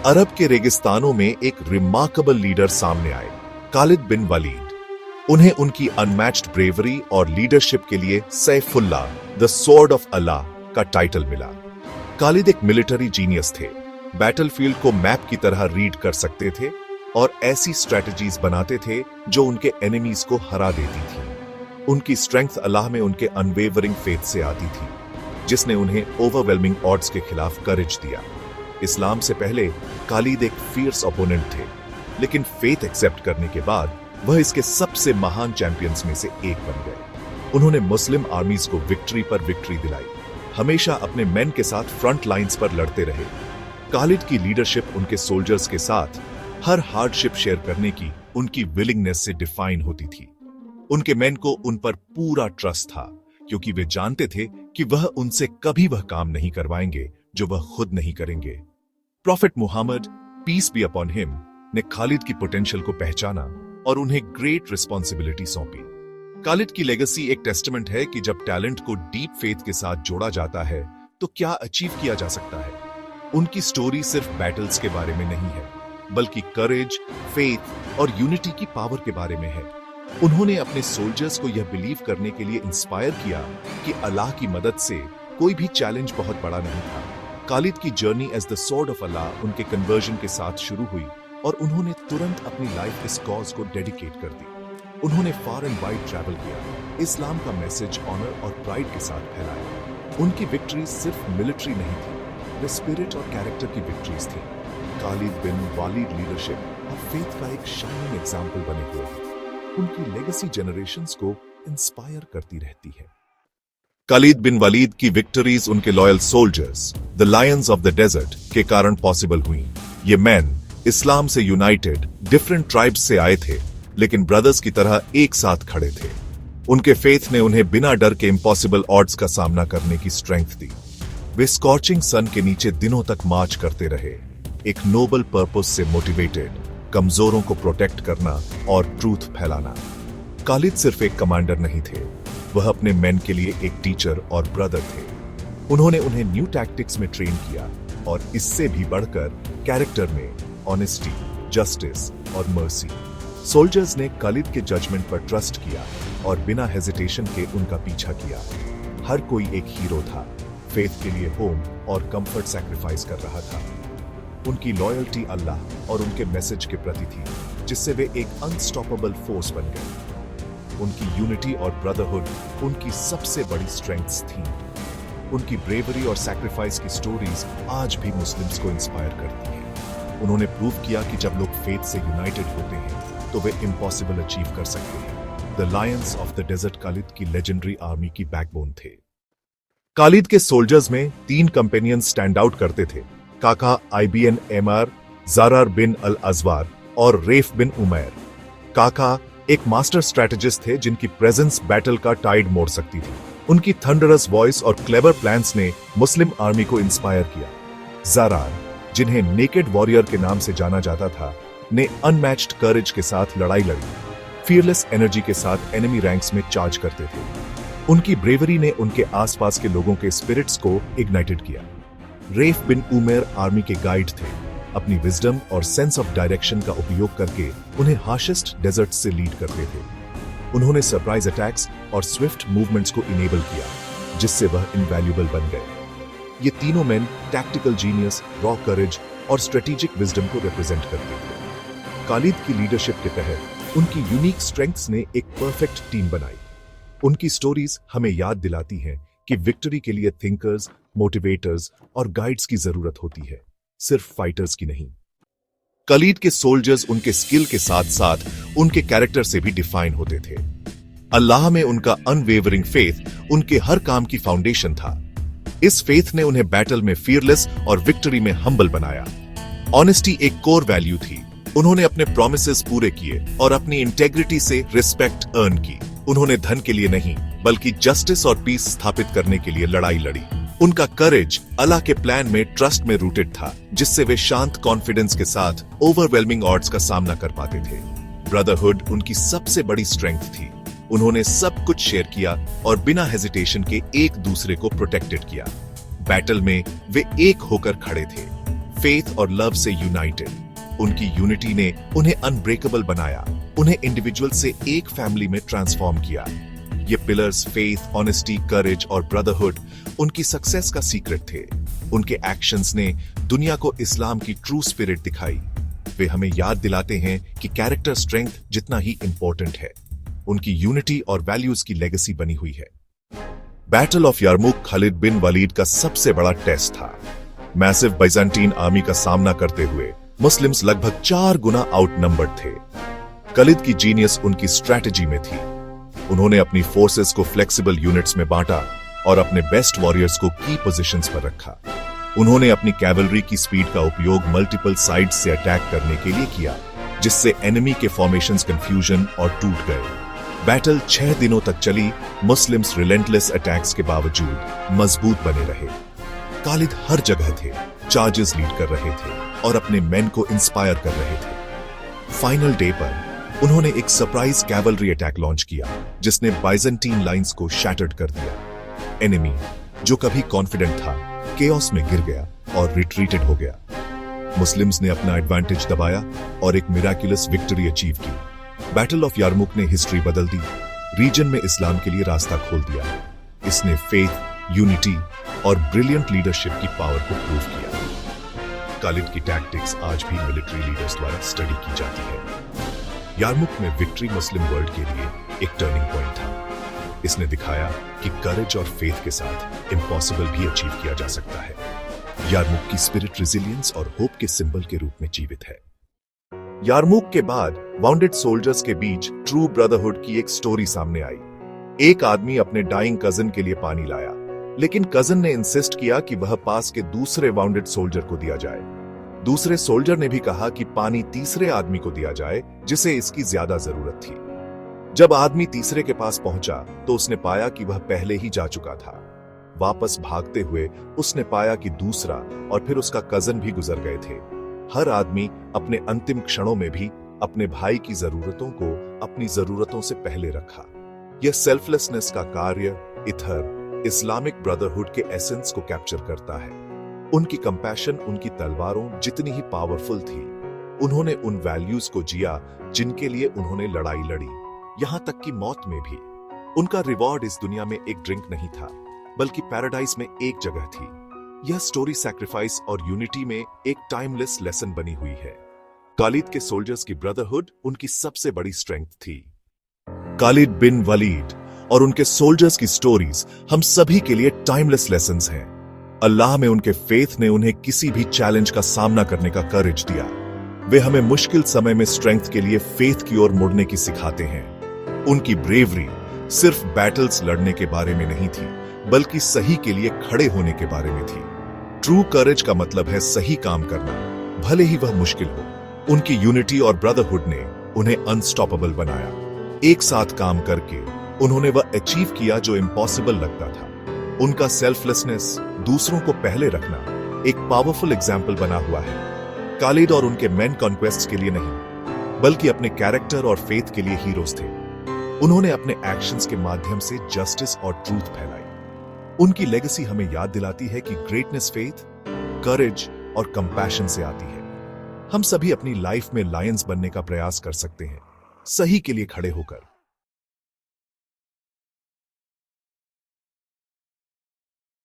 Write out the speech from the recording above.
अरब के रेगिस्तानों में एक रिमार्केबल लीडर सामने आए, खालिद बिन वलीद। उन्हें उनकी अनमैच्ड ब्रेवरी और लीडरशिप के लिए सैफुल्लाह, द स्वॉर्ड ऑफ अल्लाह का टाइटल मिला। खालिद एक मिलिट्री जीनियस थे, बैटलफील्ड को मैप की तरह रीड कर सकते थे और ऐसी स्ट्रेटजीज बनाते थे जो उनके एनिमीज को हरा देती थी। उनकी स्ट्रेंथ अल्लाह में उनके अनवेवरिंग फेथ से आती थी, जिसने उन्हें ओवरवेलमिंग ऑड्स के खिलाफ करेज दिया। इस्लाम से पहले खालिद एक फियर्स ओपोनेंट थे, लेकिन फेथ एक्सेप्ट करने के बाद वह इसके सबसे महान चैंपियंस में से एक बन गए। उन्होंने मुस्लिम आर्मीज को विक्ट्री पर विक्ट्री दिलाई, हमेशा अपने मेन के साथ फ्रंट लाइंस पर लड़ते रहे। खालिद की लीडरशिप उनके सोल्जर्स के साथ हर हार्डशिप शेयर करने की उनकी विलिंगनेस से डिफाइन होती थी। उनके मेन को उन पर पूरा ट्रस्ट था, क्योंकि वे जानते थे कि वह उनसे कभी वह काम नहीं करवाएंगे जो वह खुद नहीं करेंगे। Prophet Muhammad, peace be upon him, ने खालिद की पोटेंशियल को पहचाना और उन्हें ग्रेट रिस्पॉन्सिबिलिटी सौंपी। खालिद की लेगेसी एक टेस्टमेंट है कि जब टैलेंट को डीप फेथ के साथ जोड़ा जाता है तो क्या अचीव किया जा सकता है। उनकी स्टोरी सिर्फ बैटल्स के बारे में नहीं है, बल्कि करेज, फेथ और यूनिटी की पावर के बारे में है। उन्होंने अपने सोल्जर्स को यह बिलीव करने के लिए इंस्पायर किया कि अल्लाह की मदद से कोई भी चैलेंज बहुत बड़ा नहीं था। खालिद की journey as the sword of Allah उनके कन्वर्जन के साथ शुरू हुई और उन्होंने तुरंत अपनी लाइफ इस कॉज को डेडिकेट कर दी। उन्होंने फार एंड वाइड ट्रैवल किया, इस्लाम का मैसेज ऑनर और प्राइड के साथ फैलाया। उनकी विक्ट्रीज सिर्फ मिलिट्री नहीं थी, वे स्पिरिट और कैरेक्टर की विक्ट्रीज थी। खालिद बिन वलीद लीडरशिप और फेथ का एक शाइनिंग एग्जाम्पल बने हुए हैं। उनकी लेगेसी जनरेशंस को इंस्पायर करती रहती है। खालिद बिन वलीद की विक्टरीज उनके loyal soldiers, the lions of the desert, के कारण पॉसिबल हुई। ये मैन इस्लाम से यूनाइटेड डिफरेंट ट्राइब्स से आए थे, लेकिन ब्रदर्स की तरह एक साथ खड़े थे। उनके फेथ ने उन्हें बिना डर के इम्पॉसिबल ऑड्स का सामना करने की स्ट्रेंथ दी। वे स्कॉर्चिंग सन के नीचे दिनों तक मार्च करते रहे, एक नोबल पर्पस से मोटिवेटेड, कमजोरों को प्रोटेक्ट करना और ट्रूथ फैलाना। खालिद सिर्फ एक कमांडर नहीं थे, वह अपने मेन के लिए एक टीचर और ब्रदर थे। उन्होंने उन्हें न्यू टैक्टिक्स में ट्रेन किया और इससे भी बढ़कर कैरेक्टर में ऑनेस्टी, जस्टिस और मर्सी। सोल्जर्स ने खालिद के जजमेंट पर ट्रस्ट किया और बिना हेजिटेशन के उनका पीछा किया। हर कोई एक हीरो था, फेथ के लिए होम और कंफर्ट सैक्रिफाइस कर रहा था। उनकी लॉयल्टी अल्लाह और उनके मैसेज के प्रति थी, जिससे वे एक अनस्टॉपेबल फोर्स बन गए। उनकी यूनिटी और ब्रदरहुड उनकी सबसे बड़ी स्ट्रेंथ्स थी। उनकी ब्रेवरी और सैक्रिफाइस की स्टोरीज आज भी मुस्लिम्स को इंस्पायर करती हैं। उन्होंने प्रूव किया कि जब लोग फेथ से यूनाइटेड होते हैं तो वे इम्पॉसिबल अचीव कर सकते हैं। The lions of the desert Khalid की लेजेंडरी आर्मी की बैकबोन थे। खालिद के सोल्जर्स में 3 कंपेनियन स्टैंड आउट करते थे, काका आईबीएन एमआर, ज़रार बिन अल अज़वार और रेफ बिन उमैर। काका एक मास्टर स्ट्रेटेजिस्ट थे जिनकी प्रेजेंस बैटल का टाइड मोड़ सकती थी। उनकी थंडरस वॉइस और क्लेवर प्लान्स ने मुस्लिम आर्मी को इंस्पायर किया। ज़रार, जिन्हें नेकेड वॉरियर के नाम से जाना जाता था, ने अनमैच्ड करेज के साथ लड़ाई लड़ी, फियरलेस एनर्जी के साथ एनिमी रैंक्स में चार्ज करते थे। उनकी ब्रेवरी ने उनके आसपास के लोगों के स्पिरिट्स को इग्नाइटेड किया। रेफ बिन उमैर आर्मी के गाइड थे, अपनी विजडम और सेंस ऑफ डायरेक्शन का उपयोग करके उन्हें हार्शेस्ट डेजर्ट से लीड करते थे। उन्होंने सरप्राइज अटैक्स और स्विफ्ट मूवमेंट्स को इनेबल किया, जिससे वह इनवैल्यूएबल बन गए। ये तीनों मेन टैक्टिकल जीनियस, रॉ करेज और स्ट्रेटेजिक विजडम को रिप्रेजेंट करते थे। खालिद की लीडरशिप के तहत उनकी यूनिक स्ट्रेंथ्स ने एक परफेक्ट टीम बनाई। उनकी स्टोरीज हमें याद दिलाती हैं कि विक्ट्री के लिए थिंकर्स, मोटिवेटर्स और गाइड्स की जरूरत होती है, सिर्फ फाइटर्स की नहीं। खालिद के सोल्जर्स उनके स्किल के साथ साथ उनके कैरेक्टर से भी डिफाइन होते थे। अल्लाह में उनका अनवेवरिंग फेथ उनके हर काम की फाउंडेशन था। इस फेथ ने उन्हें बैटल में फियरलेस और विक्ट्री में हम्बल बनाया। ऑनेस्टी एक कोर वैल्यू थी। उन्होंने अपने प्रॉमिसेस पूरे किए और अपनी इंटेग्रिटी से रिस्पेक्ट अर्न की। उन्होंने धन के लिए नहीं, बल्कि जस्टिस और पीस स्थापित करने के लिए लड़ाई लड़ी। उनका करेज अल्लाह के प्लान में ट्रस्ट में रूटेड था, जिससे वे शांत कॉन्फिडेंस के साथ ओवरवेलमिंग ऑड्स का सामना कर पाते थे। ब्रदरहुड उनकी सबसे बड़ी स्ट्रेंथ थी। उन्होंने सब कुछ शेयर किया और बिना हेजिटेशन के एक दूसरे को प्रोटेक्टेड किया। बैटल में वे एक होकर खड़े थे। फेथ और लव से यूनाइटेड। उनकी यूनिटी ने उन्हें अनब्रेकेबल बनाया, उन्हें इंडिविजुअल से एक फैमिली में ट्रांसफॉर्म किया। ये पिलर्स फेथ, ऑनेस्टी, करेज और ब्रदरहुड उनकी सक्सेस का सीक्रेट थे। उनके एक्शंस ने दुनिया को इस्लाम की ट्रू स्पिरिट दिखाई। वे हमें याद दिलाते हैं कि कैरेक्टर स्ट्रेंथ जितना ही इंपॉर्टेंट है, उनकी यूनिटी और वैल्यूज की लेगेसी बनी हुई है। बैटल ऑफ यरमुक खालिद बिन वलीद का सबसे बड़ा टेस्ट था। मैसिव बाइजेंटीन आर्मी का सामना करते हुए मुस्लिम्स लगभग 4 गुना आउटनंबर्ड थे। खालिद की जीनियस उनकी स्ट्रैटेजी में थी। उन्होंने अपनी फोर्सेस को फ्लेक्सिबल यूनिट्स में बांटा और अपने बेस्ट वॉरियर्स को की पोजीशंस पर रखा। उन्होंने अपनी कैवलरी की स्पीड का उपयोग मल्टीपल साइड्स से अटैक करने के लिए किया, जिससे एनिमी के फॉर्मेशंस कंफ्यूजन और टूट गए। बैटल 6 दिनों तक चली। मुस्लिम्स रिलेंटलेस अटैक्स के बावजूद मजबूत बने रहे। खालिद हर जगह थे, चार्जेस लीड कर रहे थे और अपने मेन को इंस्पायर कर रहे थे। फाइनल डे पर उन्होंने एक सरप्राइज कैवलरी अटैक लॉन्च किया, जिसने बाइजेंटीन लाइंस को शैटर्ड कर दिया। एनिमी, जो कभी कॉन्फिडेंट था, केओस में गिर गया और रिट्रीटेड हो गया। मुस्लिम्स ने अपना एडवांटेज दबाया और एक मिराकुलस विक्ट्री अचीव की। बैटल ऑफ यरमुक ने हिस्ट्री बदल दी, रीजन में इस्लाम के लिए रास्ता खोल दिया। इसने फेथ, यूनिटी और ब्रिलियंट लीडरशिप की पावर को प्रूव किया। खालिद की टैक्टिक्स आज भी मिलिट्री लीडर्स द्वारा स्टडी की जाती है। यरमुक में विक्ट्री मुस्लिम वर्ल्ड के लिए एक टर्निंग पॉइंट था। इसने दिखाया कि करेज और फेथ के साथ इम्पॉसिबल भी अचीव किया जा सकता है। यरमुक की स्पिरिट रेजिलियंस और होप के सिंबल के रूप में जीवित है। यरमुक के बाद वाउंडेड सोल्जर्स के बीच ट्रू ब्रदरहुड की एक स्टोरी सामने आई। एक आदमी अपने डाइंग कजन के लिए पानी लाया, लेकिन कजन ने इंसिस्ट किया कि वह पास के दूसरे वाउंडेड सोल्जर को दिया जाए। दूसरे सोल्जर ने भी कहा कि पानी तीसरे आदमी को दिया जाए, जिसे इसकी ज्यादा जरूरत थी। जब आदमी तीसरे के पास पहुंचा तो उसने पाया कि वह पहले ही जा चुका था। वापस भागते हुए उसने पाया कि दूसरा और फिर उसका कजन भी गुजर गए थे। हर आदमी अपने अंतिम क्षणों में भी अपने भाई की जरूरतों को अपनी जरूरतों से पहले रखा। यह सेल्फलेसनेस का कार्य इथर इस्लामिक ब्रदरहुड के एसेंस को कैप्चर करता है। उनकी कंपैशन उनकी तलवारों जितनी ही पावरफुल थी। उन्होंने उन वैल्यूज को जिया जिनके लिए उन्होंने लड़ाई लड़ी, यहां तक कि मौत में भी। उनका रिवॉर्ड इस दुनिया में एक ड्रिंक नहीं था, बल्कि पैराडाइज में एक जगह थी। यह स्टोरी सैक्रिफाइस और यूनिटी में एक टाइमलेस लेसन बनी हुई है। खालिद के सोल्जर्स की ब्रदरहुड उनकी सबसे बड़ी स्ट्रेंथ थी। खालिद बिन वलीद और उनके सोल्जर्स की स्टोरीज हम सभी के लिए टाइमलेस लेसन्स हैं। अल्लाह में उनके फेथ ने उन्हें किसी भी चैलेंज का सामना करने का करेज दिया। वे हमें मुश्किल समय में स्ट्रेंथ के लिए फेथ की ओर मुड़ने की सिखाते हैं। उनकी ब्रेवरी सिर्फ बैटल्स लड़ने के बारे में नहीं थी, बल्कि सही के लिए खड़े होने के बारे में थी। ट्रू करेज का मतलब है सही काम करना, भले ही वह मुश्किल हो। उनकी यूनिटी और ब्रदरहुड ने उन्हें अनस्टॉपेबल बनाया। एक साथ काम करके उन्होंने वह अचीव किया जो इम्पॉसिबल लगता था। उनका सेल्फलेसनेस, दूसरों को पहले रखना, एक पावरफुल एग्जाम्पल बना हुआ है। खालिद और उनके मेन कॉन्क्वेस्ट के लिए नहीं, बल्कि अपने कैरेक्टर और फेथ के लिए हीरोज थे। उन्होंने अपने एक्शंस के माध्यम से जस्टिस और ट्रूथ फैलाई। उनकी लेगेसी हमें याद दिलाती है कि ग्रेटनेस फेथ, करेज और कंपैशन से आती है। हम सभी अपनी लाइफ में लायंस बनने का प्रयास कर सकते हैं, सही के लिए खड़े होकर।